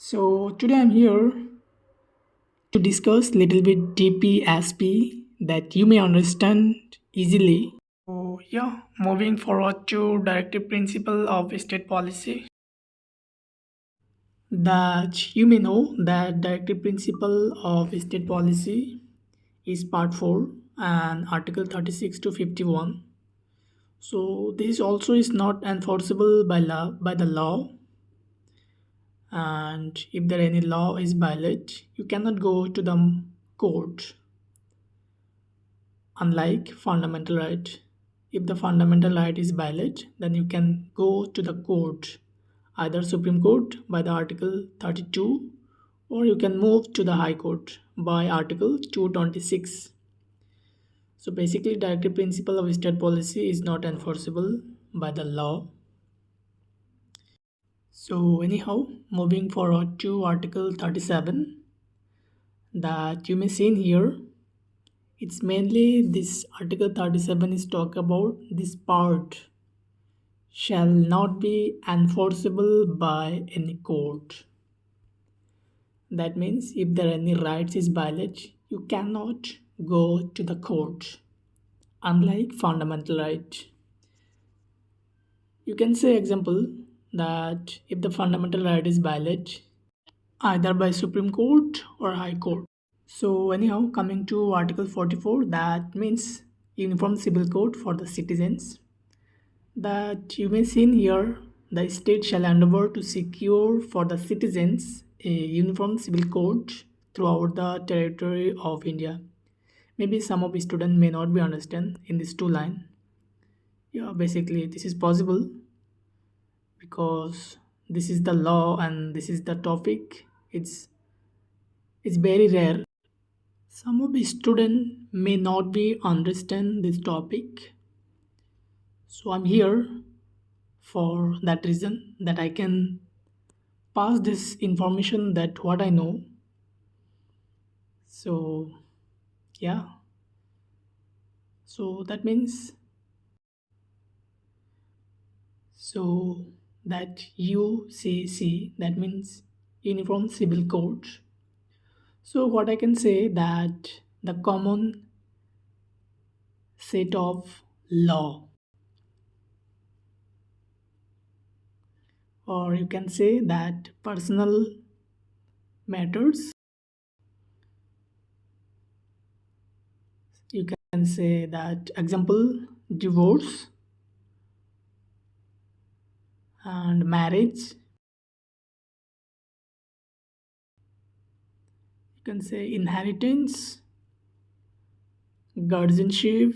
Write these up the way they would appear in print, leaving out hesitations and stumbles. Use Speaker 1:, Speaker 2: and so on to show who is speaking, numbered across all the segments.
Speaker 1: So today I'm here to discuss little bit DPSP that you may understand easily. So yeah, moving forward to directive principle of state policy. That you may know that directive principle of state policy is part 4 and article 36 to 51. So this also is not enforceable by the law, and if there any law is violated you cannot go to the court, unlike fundamental right. If the fundamental right is violated then you can go to the court, either Supreme Court by the article 32, or you can move to the high court by article 226. So basically directive principle of state policy is not enforceable by the law. So anyhow, moving forward to article 37, that you may see in here, it's mainly this article 37 is talk about this part shall not be enforceable by any court. That means if there are any rights is violated you cannot go to the court, unlike fundamental right. You can say example that if the fundamental right is violated either by Supreme Court or High Court. So anyhow, coming to Article 44, that means Uniform Civil Code for the citizens. That you may see in here, the state shall endeavor to secure for the citizens a uniform civil code throughout the territory of India. Maybe some of the students may not be understand in this two line. Yeah, basically this is possible because this is the law and this is the topic. It's very rare. Some of the student may not be understand this topic. So I'm here for that reason that I can pass this information that what I know. So yeah. So that means so that UCC, that means Uniform Civil Code. So what I can say that the common set of law, or you can say that personal matters, you can say that example divorce and marriage, you can say inheritance, guardianship.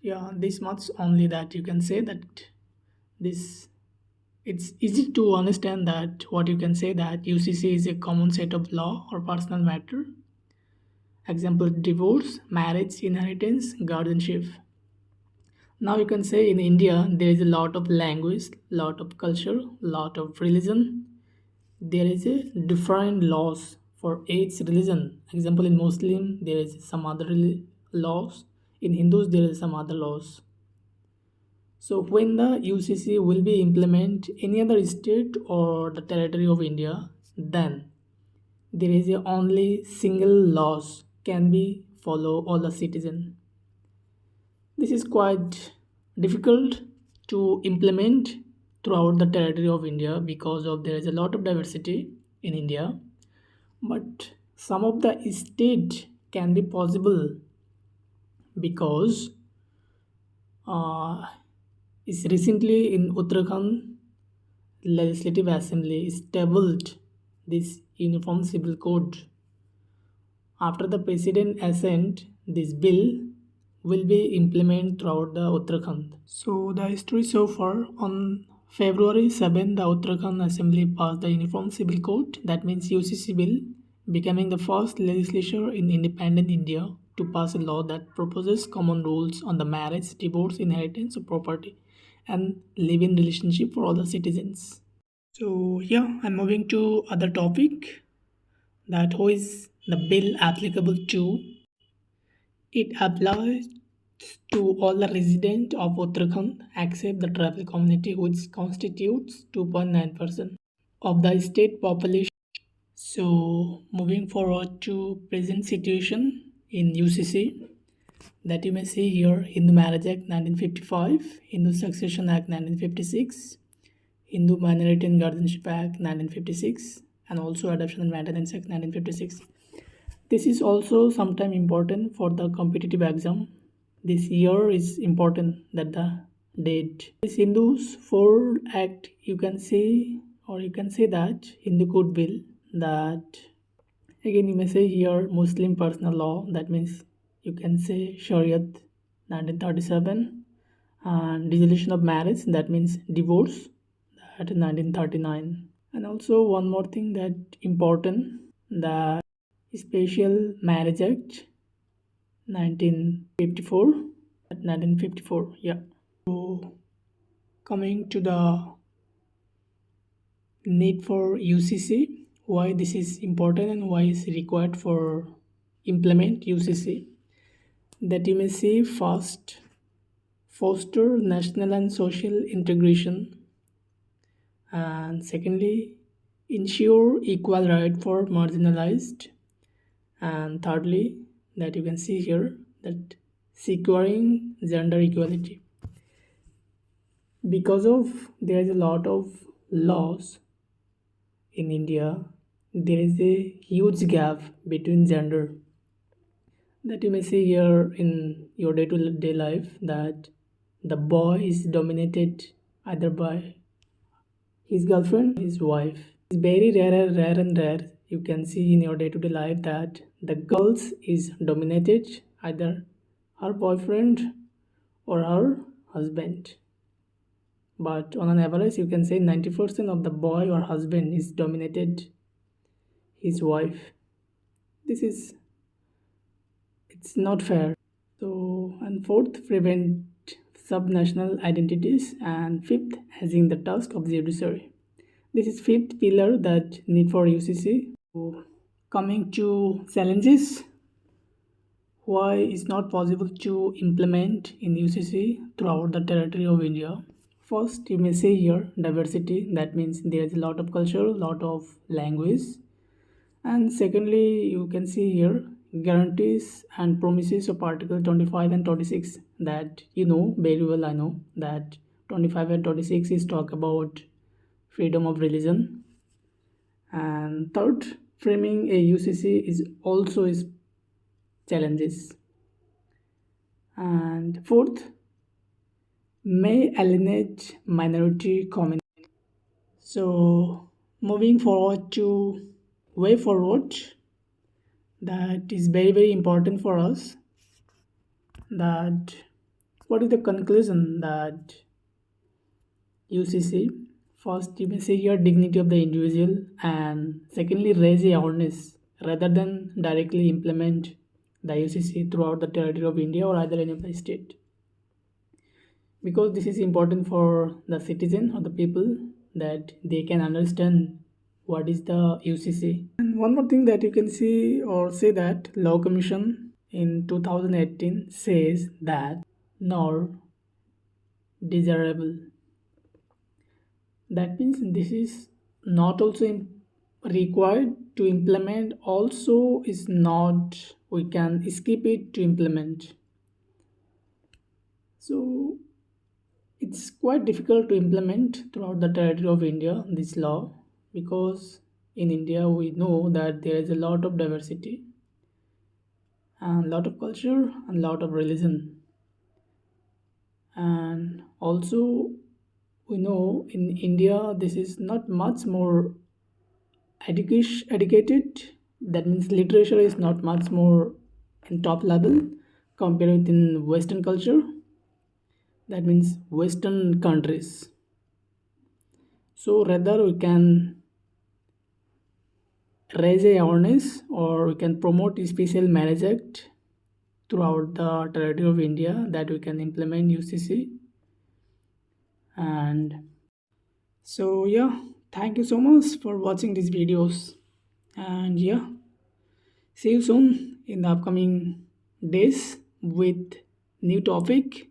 Speaker 1: Yeah, this much only that you can say that this, it's easy to understand that what you can say that UCC is a common set of law or personal matter. Example divorce, marriage, inheritance, guardianship. Now you can say in India there is a lot of language, lot of culture, lot of religion. There is a different laws for each religion. Example in Muslim there is some other laws. In Hindus there is some other laws. So when the UCC will be implement any other state or the territory of India, then there is a only single laws can be follow all the citizen. This is quite difficult to implement throughout the territory of India because of there is a lot of diversity in India. But some of the state can be possible because uh, is recently in Uttarakhand Legislative Assembly established this Uniform Civil Code. After the President assent, this bill will be implemented throughout the Uttarakhand. So the history so far, on February 7, the Uttarakhand Assembly passed the Uniform Civil Code, that means UCC bill, becoming the first legislature in independent India to pass a law that proposes common rules on the marriage, divorce, inheritance of property, and live-in relationship for all the citizens. So yeah, I'm moving to other topic, that who is the bill applicable to. It applies to all the residents of Uttarakhand except the tribal community, which constitutes 2.9% of the state population. So, moving forward to present situation in UCC, that you may see here: Hindu Marriage Act 1955, Hindu Succession Act 1956, Hindu Minority and Guardianship Act 1956, and also Adoption and Maintenance Act 1956. This is also sometime important for the competitive exam. This year is important, that the date. This Hindus Four Act, you can say, or you can say that Hindu Code Bill, that again you may say here Muslim personal law, that means you can say Shariat 1937, and dissolution of marriage, that means divorce, that 1939. And also one more thing that important, the Special Marriage Act 1954, 1954, yeah. So coming to the need for UCC, why this is important and why is required for implement UCC, that you may see: first, foster national and social integration, and secondly, ensure equal right for marginalized, and thirdly, that you can see here, that securing gender equality. Because of there is a lot of laws in India, there is a huge gap between gender, that you may see here in your day-to-day life, that the boy is dominated either by his girlfriend, his wife. It's very rare and rare. You can see in your day-to-day life that the girls is dominated either her boyfriend or her husband. But on an average, you can say 90% of the boy or husband is dominated his wife. This is, it's not fair. So, and fourth, prevent subnational identities, and fifth, having the task of the judiciary. This is fifth pillar that need for UCC. So, coming to challenges, why it's not possible to implement in UCC throughout the territory of India. First, you may say here diversity. That means there is a lot of culture, a lot of language, and secondly, you can see here guarantees and promises of Article 25 and 26, that you know very well. I know that 25 and 26 is talk about freedom of religion. And third, framing a UCC is also is challenges. And fourth, may alienate minority community. So moving forward to way forward, that is very important for us, that what is the conclusion, that UCC, first you may say your dignity of the individual, and secondly raise awareness rather than directly implement the UCC throughout the territory of India or either any of the state, because this is important for the citizen or the people, that they can understand what is the UCC. And one more thing that you can see or say, that Law Commission in 2018 says that nor desirable. That means this is not also required to implement, also is not, we can skip it to implement. So it's quite difficult to implement throughout the territory of India this law, because in India we know that there is a lot of diversity and a lot of culture and a lot of religion. And also we know in India this is not much more educated, that means literature is not much more in top level compared with in Western culture, that means Western countries. So rather we can raise awareness, or we can promote a special marriage act throughout the territory of India, that we can implement UCC. And so yeah, thank you so much for watching these videos, and yeah, see you soon in the upcoming days with New topic.